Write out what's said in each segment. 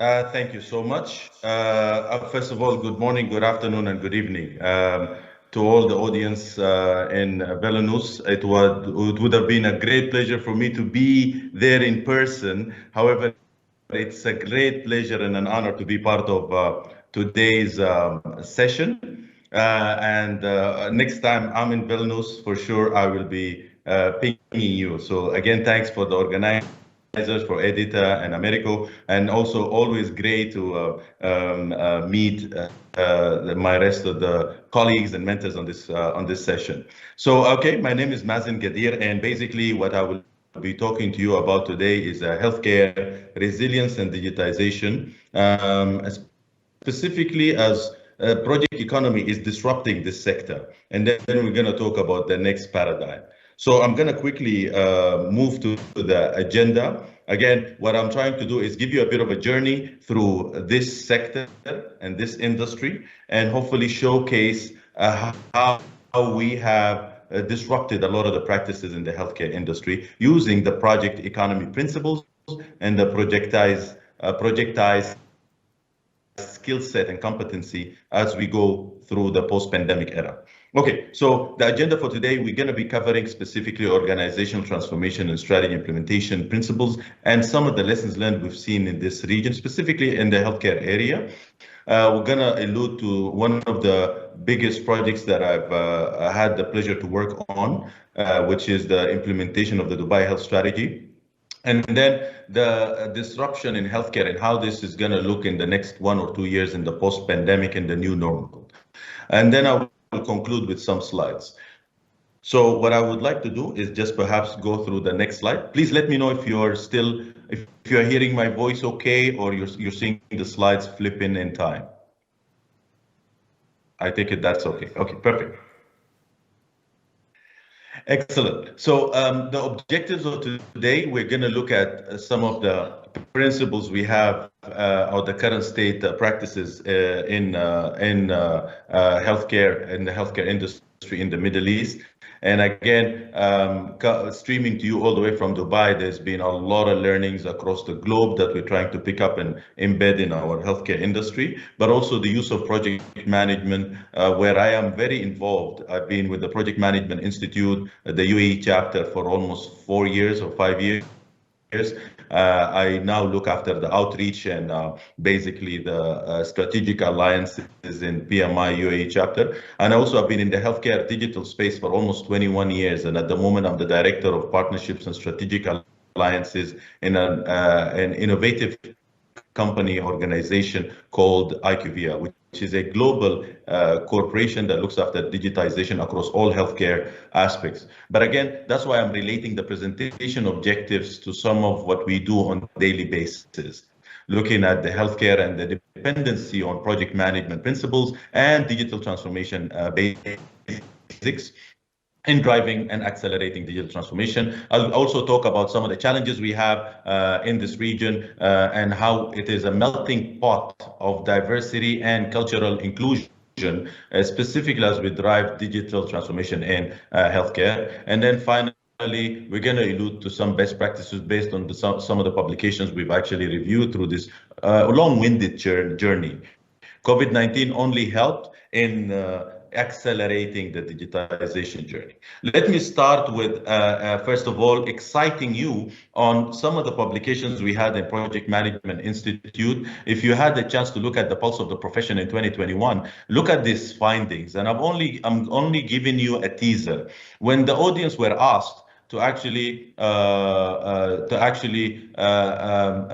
Thank you so much. First of all, good morning, good afternoon, and good evening to all the audience in Belarus. It would have been a great pleasure for me to be there in person. However, it's a great pleasure and an honor to be part of today's session. And next time I'm in Belarus, for sure, I will be pinging you. So again, thanks for the organizers, for Edita and Americo, and also always great to meet my rest of the colleagues and mentors on this session. So, okay, my name is Mazin Gadir, and basically what I will be talking to you about today is healthcare resilience and digitization, specifically as project economy is disrupting this sector. And then we're going to talk about the next paradigm. So I'm going to quickly move to the agenda. Again, what I'm trying to do is give you a bit of a journey through this sector and this industry, and hopefully showcase how we have disrupted a lot of the practices in the healthcare industry using the project economy principles and the projectized skill set and competency as we go through the post-pandemic era. Okay, so the agenda for today, we're going to be covering specifically organizational transformation and strategy implementation principles and some of the lessons learned we've seen in this region, specifically in the healthcare area. We're going to allude to one of the biggest projects that I've had the pleasure to work on, which is the implementation of the Dubai Health Strategy. And then the disruption in healthcare and how this is going to look in the next 1 or 2 years in the post-pandemic and the new normal. And then I will conclude with some slides. So what I would like to do is just perhaps go through the next slide. Please let me know if you're hearing my voice okay, or you're seeing the slides flipping in time. I take it that's okay. Okay, perfect. Excellent. So the objectives of today, we're going to look at some of the principles we have or the current state practices in healthcare, in the healthcare industry in the Middle East. And again, streaming to you all the way from Dubai, there's been a lot of learnings across the globe that we're trying to pick up and embed in our healthcare industry, but also the use of project management, where I am very involved. I've been with the Project Management Institute, the UAE chapter, for almost 4 years or 5 years. I now look after the outreach and basically the strategic alliances in PMI UAE chapter. And I also have been in the healthcare digital space for almost 21 years. And at the moment, I'm the director of partnerships and strategic alliances in an innovative company organization called IQVIA, which is a global corporation that looks after digitization across all healthcare aspects. But again, that's why I'm relating the presentation objectives to some of what we do on a daily basis, looking at the healthcare and the dependency on project management principles and digital transformation basics in driving and accelerating digital transformation. I'll also talk about some of the challenges we have in this region and how it is a melting pot of diversity and cultural inclusion, specifically as we drive digital transformation in healthcare. And then finally, we're going to allude to some best practices based on some of the publications we've actually reviewed through this long-winded journey. COVID-19 only helped in accelerating the digitization journey. Let me start with, first of all, exciting you on some of the publications we had in Project Management Institute. If you had the chance to look at the pulse of the profession in 2021, look at these findings. And I'm only giving you a teaser. When the audience were asked to actually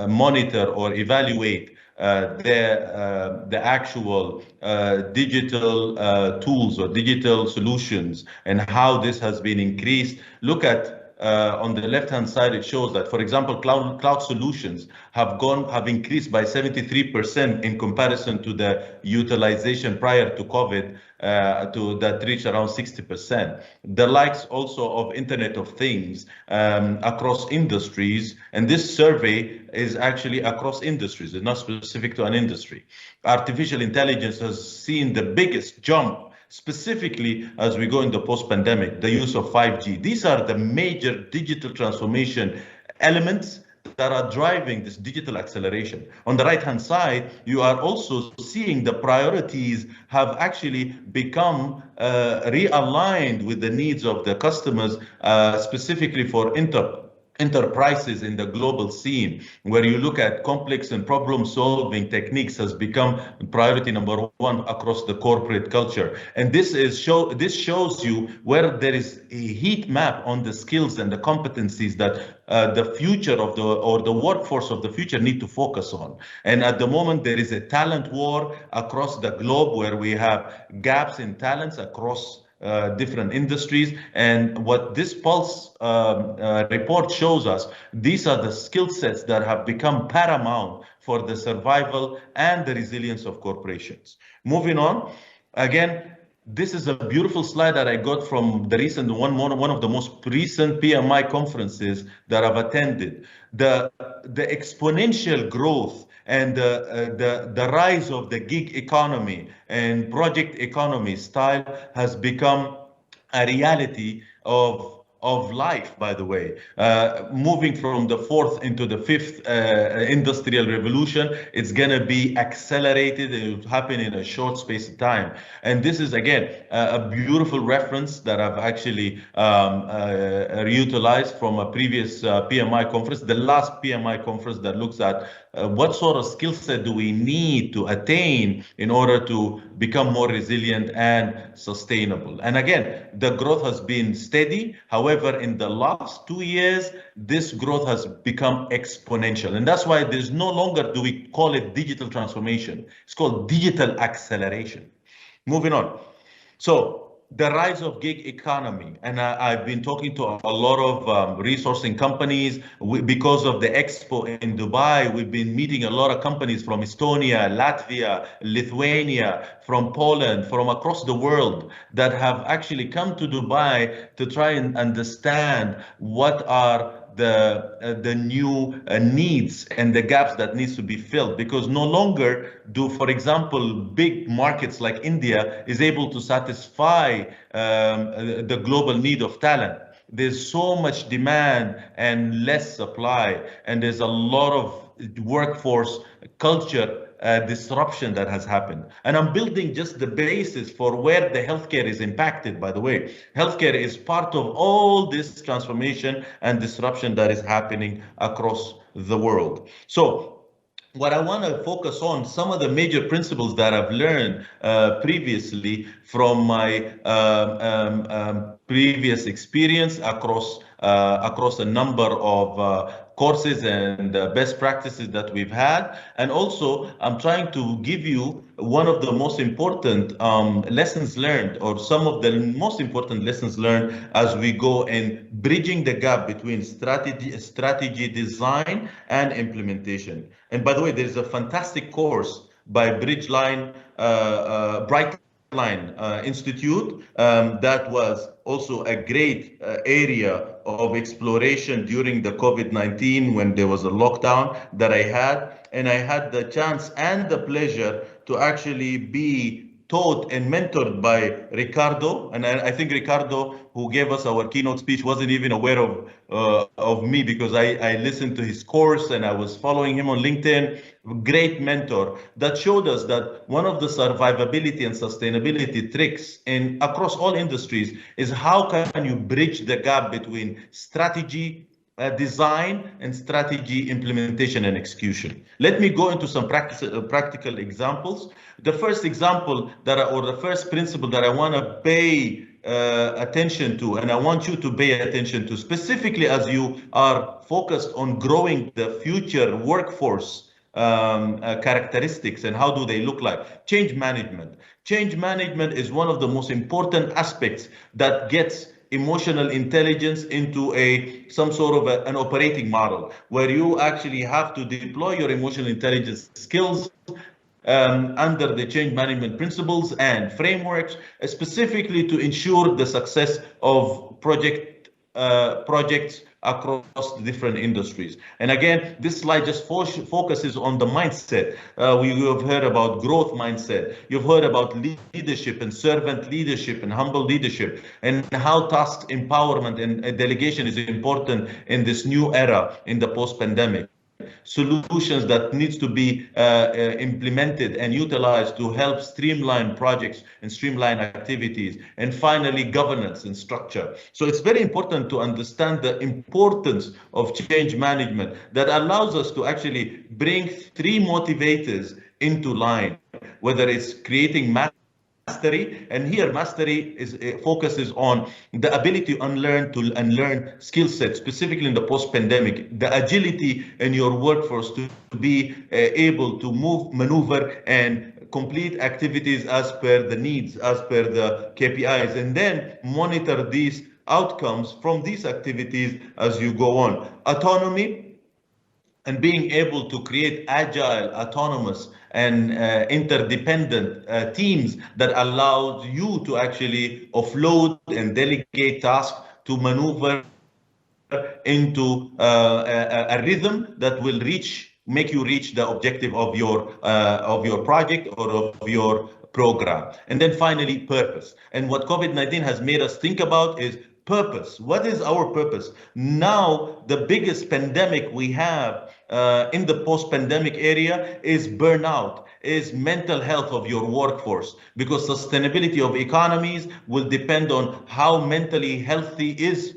monitor or evaluate the actual digital tools or digital solutions and how this has been increased. Look at on the left-hand side, it shows that, for example, cloud solutions have increased by 73% in comparison to the utilization prior to COVID, that reached around 60%. The likes also of Internet of Things across industries, and this survey is actually across industries, it's not specific to an industry. Artificial intelligence has seen the biggest jump, specifically as we go into post-pandemic, the use of 5G. These are the major digital transformation elements that are driving this digital acceleration. On the right-hand side, you are also seeing the priorities have actually become realigned with the needs of the customers, specifically for enterprises in the global scene, where you look at complex and problem-solving techniques has become priority number one across the corporate culture. And this shows you where there is a heat map on the skills and the competencies that the future of the workforce of the future need to focus on. And at the moment, there is a talent war across the globe where we have gaps in talents across different industries. And what this Pulse report shows us, these are the skill sets that have become paramount for the survival and the resilience of corporations. Moving on, again, this is a beautiful slide that I got from the recent one of the most recent PMI conferences that I've attended. The exponential growth and the rise of the gig economy and project economy style has become a reality of life, by the way. Moving from the fourth into the fifth industrial revolution, it's going to be accelerated. It will happen in a short space of time. And this is, again, a beautiful reference that I've actually reutilized from a previous PMI conference, the last PMI conference that looks at what sort of skill set do we need to attain in order to become more resilient and sustainable. And again, the growth has been steady. However, in the last 2 years, this growth has become exponential. And that's why there's no longer do we call it digital transformation. It's called digital acceleration. Moving on. So the rise of gig economy, and I've been talking to a lot of resourcing companies. Because of the expo in Dubai, we've been meeting a lot of companies from Estonia, Latvia, Lithuania, from Poland, from across the world that have actually come to Dubai to try and understand what are the new needs and the gaps that needs to be filled, because no longer do, for example, big markets like India is able to satisfy the global need of talent. There's so much demand and less supply, and there's a lot of workforce culture disruption that has happened. And I'm building just the basis for where the healthcare is impacted, by the way. Healthcare is part of all this transformation and disruption that is happening across the world. So what I want to focus on, some of the major principles that I've learned previously from my previous experience across a number of courses and best practices that we've had. And also, I'm trying to give you one of the most important lessons learned, or some of the most important lessons learned as we go in bridging the gap between strategy design and implementation. And by the way, there's a fantastic course by Brightline Institute that was also a great area of exploration during the COVID-19 when there was a lockdown that I had. And I had the chance and the pleasure to actually be taught and mentored by Ricardo. And I think Ricardo, who gave us our keynote speech, wasn't even aware of me, because I listened to his course and I was following him on LinkedIn. Great mentor that showed us that one of the survivability and sustainability tricks across all industries is how can you bridge the gap between strategy design and strategy implementation and execution. Let me go into some practical examples. The first example or the first principle that I want to pay attention to, and I want you to pay attention to, specifically as you are focused on growing the future workforce characteristics and how do they look like. Change management. Change management is one of the most important aspects that gets emotional intelligence into some sort of an operating model, where you actually have to deploy your emotional intelligence skills under the change management principles and frameworks, specifically to ensure the success of projects across the different industries. And again, this slide just focuses on the mindset. You have heard about growth mindset. You've heard about leadership and servant leadership and humble leadership, and how task empowerment and delegation is important in this new era in the post-pandemic. Solutions that needs to be implemented and utilized to help streamline projects and streamline activities. And finally, governance and structure. So it's very important to understand the importance of change management that allows us to actually bring three motivators into line, whether it's creating mastery, and here mastery focuses on the ability to unlearn skill sets, specifically in the post-pandemic, the agility in your workforce to be able to maneuver and complete activities as per the needs, as per the KPIs, and then monitor these outcomes from these activities as you go on. Autonomy, and being able to create agile, autonomous, and interdependent teams that allows you to actually offload and delegate tasks to maneuver into a rhythm that will make you reach the objective of your project or of your program. And then finally, purpose. And what COVID-19 has made us think about is purpose. What is our purpose? Now, the biggest pandemic we have in the post-pandemic area is burnout, is mental health of your workforce, because sustainability of economies will depend on how mentally healthy is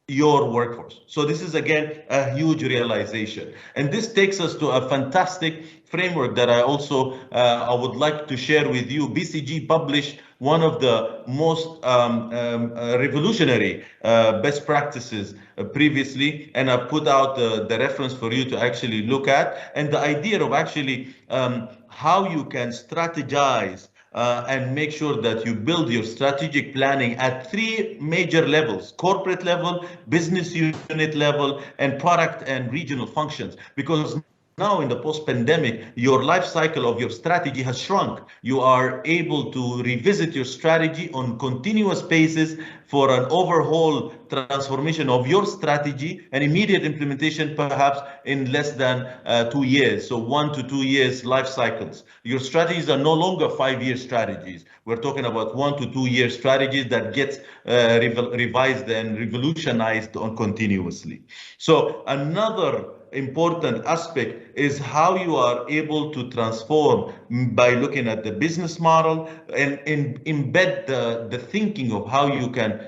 your workforce. So this is again a huge realization, and this takes us to a fantastic framework that I would like to share with you. BCG published one of the most revolutionary best practices previously, and I put out the reference for you to actually look at, and the idea of actually how you can strategize and make sure that you build your strategic planning at three major levels: corporate level, business unit level, and product and regional functions. Because now in the post-pandemic, your life cycle of your strategy has shrunk. You are able to revisit your strategy on continuous basis for an overhaul transformation of your strategy and immediate implementation, perhaps in less than 2 years. So 1 to 2 years life cycles. Your strategies are no longer 5-year strategies. We're talking about 1 to 2 year strategies that gets revised and revolutionized on continuously. So another important aspect is how you are able to transform by looking at the business model and embed the thinking of how you can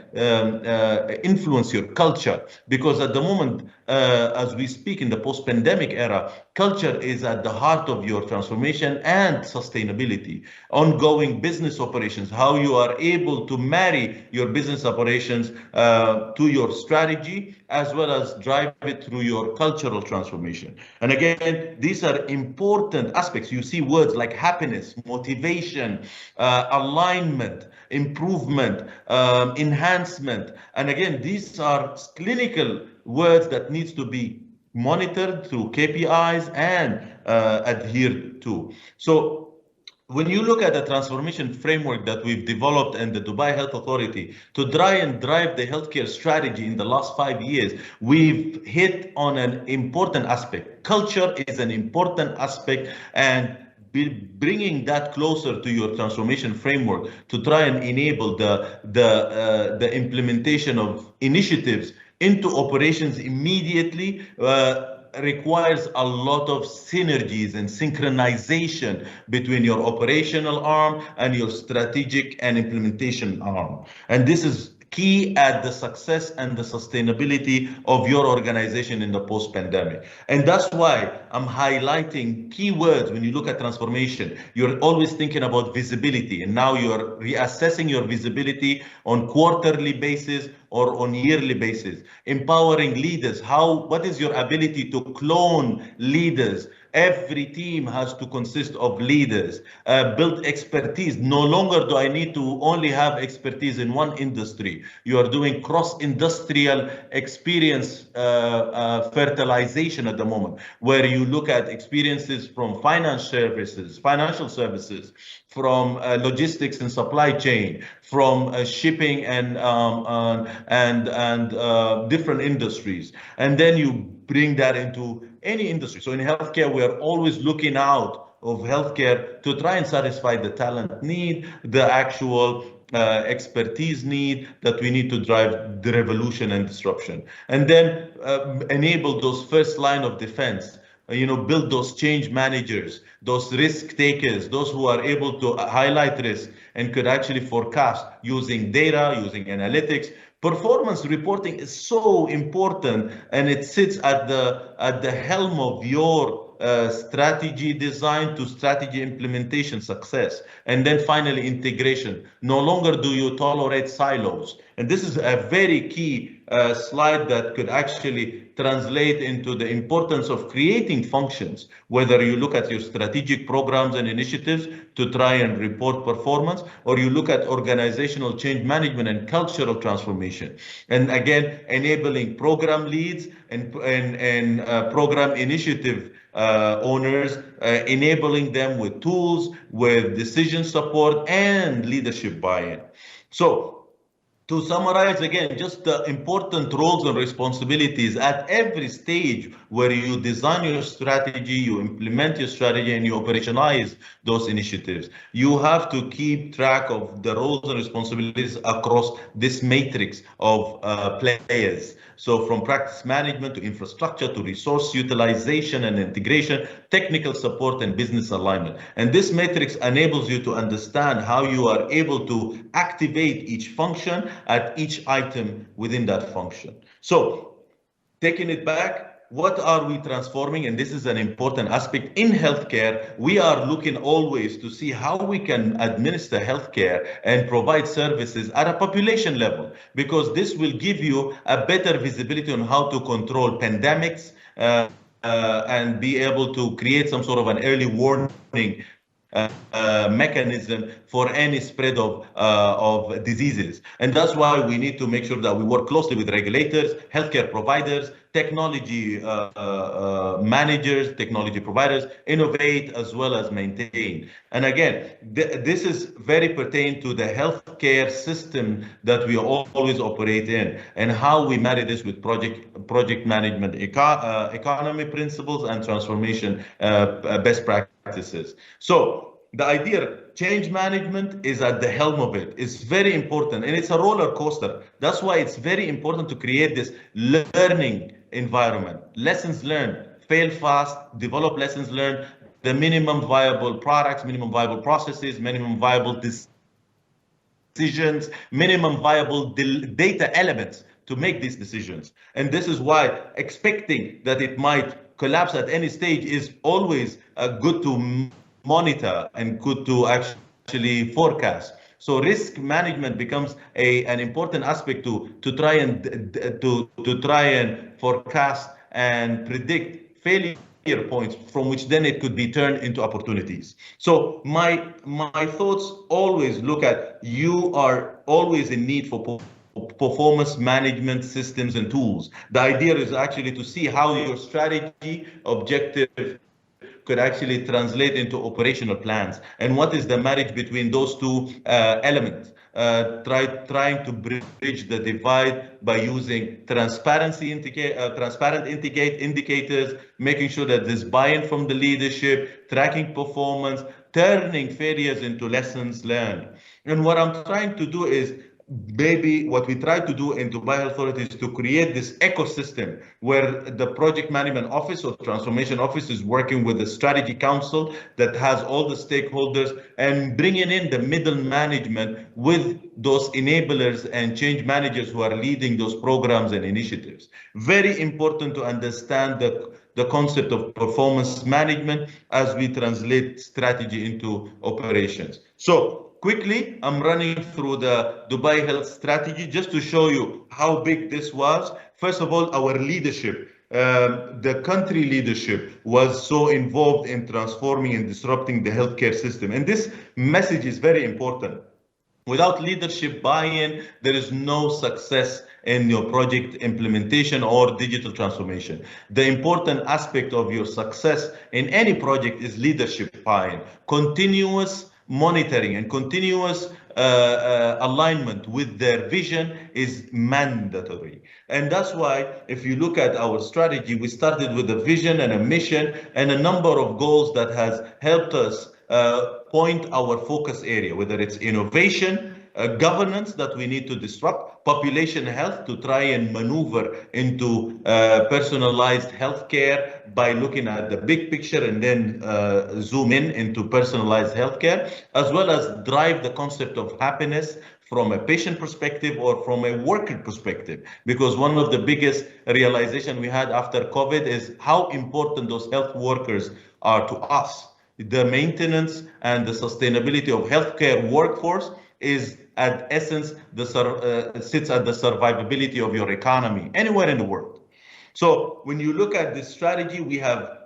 influence your culture. Because at the moment, as we speak in the post-pandemic era, culture is at the heart of your transformation and sustainability. Ongoing business operations, how you are able to marry your business operations to your strategy, as well as drive it through your cultural transformation. And again, these are important aspects. You see words like happiness, motivation, alignment, improvement, enhancement. And again, these are clinical words that needs to be monitored through KPIs and adhered to. So when you look at the transformation framework that we've developed and the Dubai Health Authority to try and drive the healthcare strategy in the last 5 years, we've hit on an important aspect. Culture is an important aspect, and bringing that closer to your transformation framework to try and enable the implementation of initiatives into operations immediately requires a lot of synergies and synchronization between your operational arm and your strategic and implementation arm. And this is key at the success and the sustainability of your organization in the post-pandemic. And that's why I'm highlighting keywords. When you look at transformation, you're always thinking about visibility, and now you're reassessing your visibility on quarterly basis or on yearly basis. Empowering leaders, what is your ability to clone leaders, Every team has to consist of leaders, build expertise. No longer do I need to only have expertise in one industry. You are doing cross-industrial experience fertilization at the moment, where you look at experiences from financial services, from logistics and supply chain, from shipping and different industries, and then you bring that into any industry. So in healthcare, we are always looking out of healthcare to try and satisfy the talent need, the actual expertise need that we need to drive the revolution and disruption, and then enable those first line of defense. Build those change managers, those risk takers, those who are able to highlight risk and could actually forecast using data, using analytics. Performance reporting is so important, and it sits at the helm of your strategy design to strategy implementation success. And then finally, integration. No longer do you tolerate silos. And this is a very key slide that could actually translate into the importance of creating functions, whether you look at your strategic programs and initiatives to try and report performance, or you look at organizational change management and cultural transformation. And again, enabling program leads and program initiative owners, enabling them with tools, with decision support and leadership buy-in. So to summarize again, just the important roles and responsibilities at every stage where you design your strategy, you implement your strategy, and you operationalize those initiatives. You have to keep track of the roles and responsibilities across this matrix of players. So from practice management to infrastructure to resource utilization and integration, technical support and business alignment. And this matrix enables you to understand how you are able to activate each function at each item within that function. So taking it back, what are we transforming? And this is an important aspect in healthcare. We are looking always to see how we can administer healthcare and provide services at a population level, because this will give you a better visibility on how to control pandemics and be able to create some sort of an early warning mechanism for any spread of diseases. And that's why we need to make sure that we work closely with regulators, healthcare providers, technology managers, technology providers, innovate as well as maintain. And again, this is very pertain to the healthcare system that we always operate in, and how we marry this with project management economy principles and transformation best practices. So the idea, change management is at the helm of it. It's very important, and it's a roller coaster. That's why it's very important to create this learning environment. Lessons learned, fail fast, develop lessons learned, the minimum viable products, minimum viable processes, minimum viable decisions, minimum viable data elements to make these decisions. And this is why expecting that it might collapse at any stage is always good to monitor and good to actually forecast. So risk management becomes an important aspect to try and forecast and predict failure points from which then it could be turned into opportunities. So my thoughts always look at, you are always in need for performance management systems and tools. The idea is actually to see how your strategy objective could actually translate into operational plans, and what is the marriage between those two elements. Trying to bridge the divide by using transparent indicators, making sure that there's buy-in from the leadership, tracking performance, turning failures into lessons learned. And what I'm trying to do is, maybe what we try to do in Dubai Health Authority is to create this ecosystem where the project management office or transformation office is working with the strategy council that has all the stakeholders, and bringing in the middle management with those enablers and change managers who are leading those programs and initiatives. Very important to understand the concept of performance management as we translate strategy into operations. So quickly, I'm running through the Dubai Health Strategy just to show you how big this was. First of all, our leadership. the country leadership was so involved in transforming and disrupting the healthcare system. And this message is very important. Without leadership buy-in, there is no success in your project implementation or digital transformation. The important aspect of your success in any project is leadership buy-in, continuous monitoring and continuous alignment with their vision is mandatory. And that's why if you look at our strategy, we started with a vision and a mission and a number of goals that has helped us point our focus area, whether it's innovation, governance that we need to disrupt, population health to try and maneuver into personalized healthcare by looking at the big picture and then zoom in into personalized healthcare, as well as drive the concept of happiness from a patient perspective or from a worker perspective. Because one of the biggest realization we had after COVID is how important those health workers are to us. The maintenance and the sustainability of healthcare workforce is at essence sits at the survivability of your economy anywhere in the world. So when you look at this strategy, we have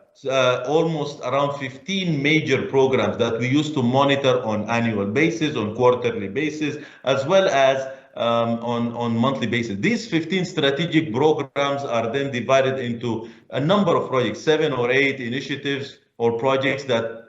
almost around 15 major programs that we used to monitor on annual basis, on quarterly basis, as well as on monthly basis. These 15 strategic programs are then divided into a number of projects, 7 or 8 initiatives or projects that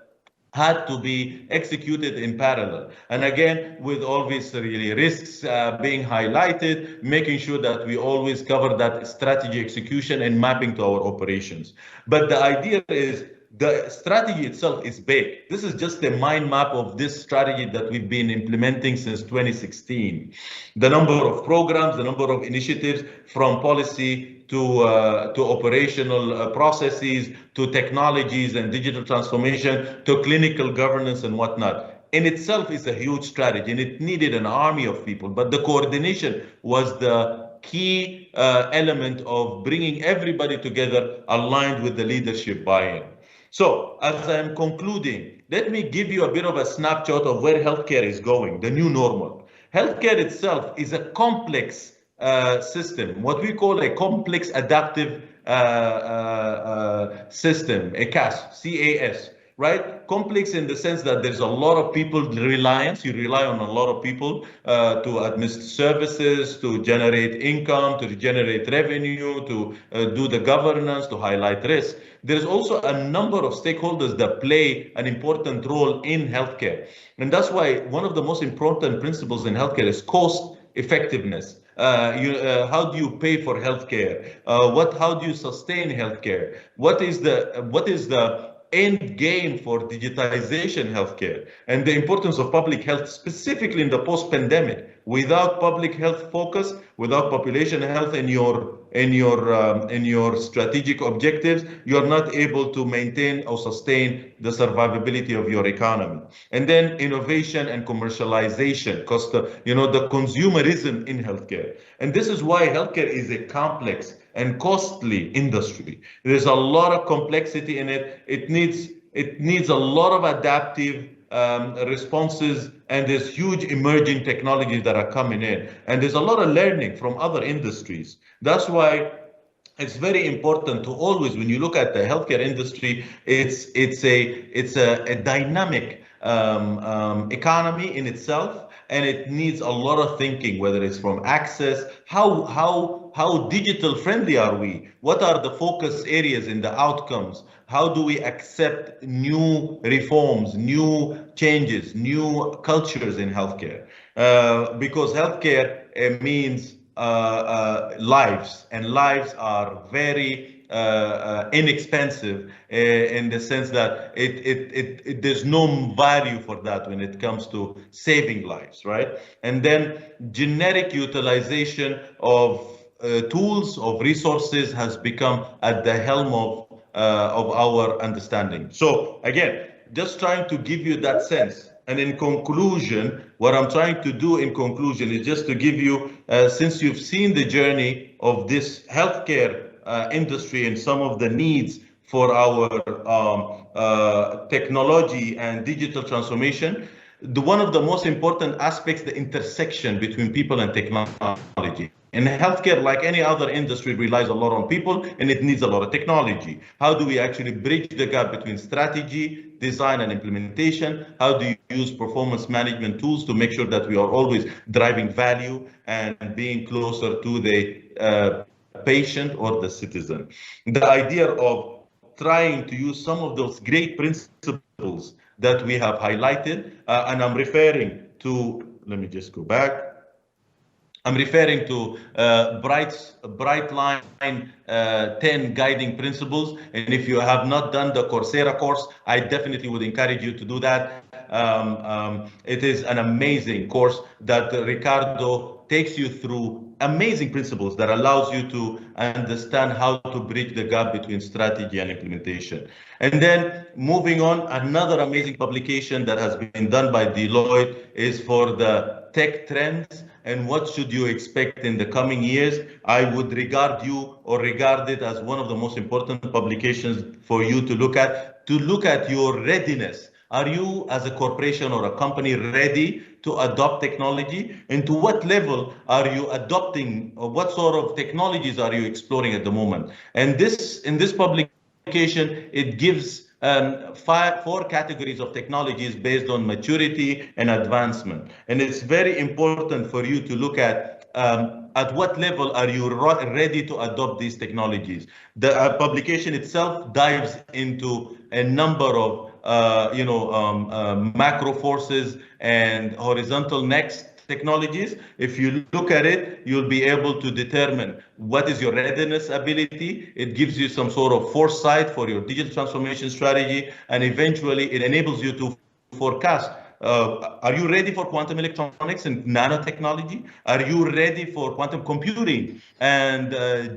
had to be executed in parallel. And again, with all these really risks being highlighted, making sure that we always cover that strategy execution and mapping to our operations. But the idea is the strategy itself is big. This is just a mind map of this strategy that we've been implementing since 2016. The number of programs, the number of initiatives from policy to operational processes, to technologies and digital transformation, to clinical governance and whatnot. In itself is a huge strategy and it needed an army of people, but the coordination was the key element of bringing everybody together aligned with the leadership buy-in. So as I'm concluding, let me give you a bit of a snapshot of where healthcare is going, the new normal. Healthcare itself is a complex system, what we call a complex adaptive system, a CAS, CAS, right? Complex in the sense that there's a lot of people reliance. You rely on a lot of people to administer services, to generate income, to generate revenue, to do the governance, to highlight risk. There's also a number of stakeholders that play an important role in healthcare. And that's why one of the most important principles in healthcare is cost effectiveness. How do you pay for healthcare? How do you sustain healthcare? What is the end game for digitization healthcare and the importance of public health, specifically in the post-pandemic? Without public health focus, without population health in your strategic objectives, you're not able to maintain or sustain the survivability of your economy. And then innovation and commercialization, because the consumerism in healthcare. And this is why healthcare is a complex and costly industry. There's a lot of complexity in it. It needs a lot of adaptive responses, and there's huge emerging technologies that are coming in, and there's a lot of learning from other industries. That's why it's very important to always, when you look at the healthcare industry, it's a dynamic economy in itself, and it needs a lot of thinking, whether it's from access, how digital friendly are we? What are the focus areas in the outcomes? How do we accept new reforms, new changes, new cultures in healthcare? Because healthcare means lives, and lives are very inexpensive in the sense that there's no value for that when it comes to saving lives, right? And then generic utilization of tools, of resources has become at the helm of our understanding. So again, just trying to give you that sense. And in conclusion, what I'm trying to do in conclusion is just to give you, since you've seen the journey of this healthcare industry and some of the needs for our technology and digital transformation, one of the most important aspects, the intersection between people and technology. In healthcare, like any other industry, relies a lot on people and it needs a lot of technology. How do we actually bridge the gap between strategy, design, and implementation? How do you use performance management tools to make sure that we are always driving value and being closer to the patient or the citizen? The idea of trying to use some of those great principles that we have highlighted, and I'm referring to, let me just go back. I'm referring to Bright Line 10 guiding principles. And if you have not done the Coursera course, I definitely would encourage you to do that. It is an amazing course that Ricardo takes you through amazing principles that allows you to understand how to bridge the gap between strategy and implementation. And then moving on, another amazing publication that has been done by Deloitte is for the tech trends and what should you expect in the coming years. I would regard it as one of the most important publications for you to look at your readiness. Are you, as a corporation or a company, ready to adopt technology? And to what level are you adopting, or what sort of technologies are you exploring at the moment? And in this publication, it gives four categories of technologies based on maturity and advancement. And it's very important for you to look at what level are you ready to adopt these technologies. The publication itself dives into a number of macro forces and horizontal next technologies. If you look at it, you'll be able to determine what is your readiness ability. It gives you some sort of foresight for your digital transformation strategy, and eventually it enables you to forecast. Are you ready for quantum electronics and nanotechnology? Are you ready for quantum computing and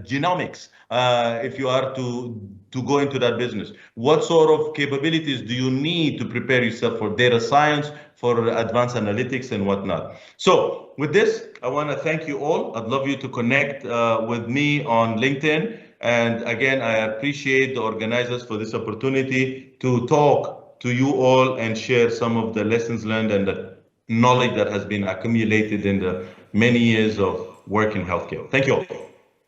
genomics? If you are to go into that business, what sort of capabilities do you need to prepare yourself for data science, for advanced analytics and whatnot? So with this, I want to thank you all. I'd love you to connect with me on LinkedIn. And again, I appreciate the organizers for this opportunity to talk to you all and share some of the lessons learned and the knowledge that has been accumulated in the many years of work in healthcare. Thank you all.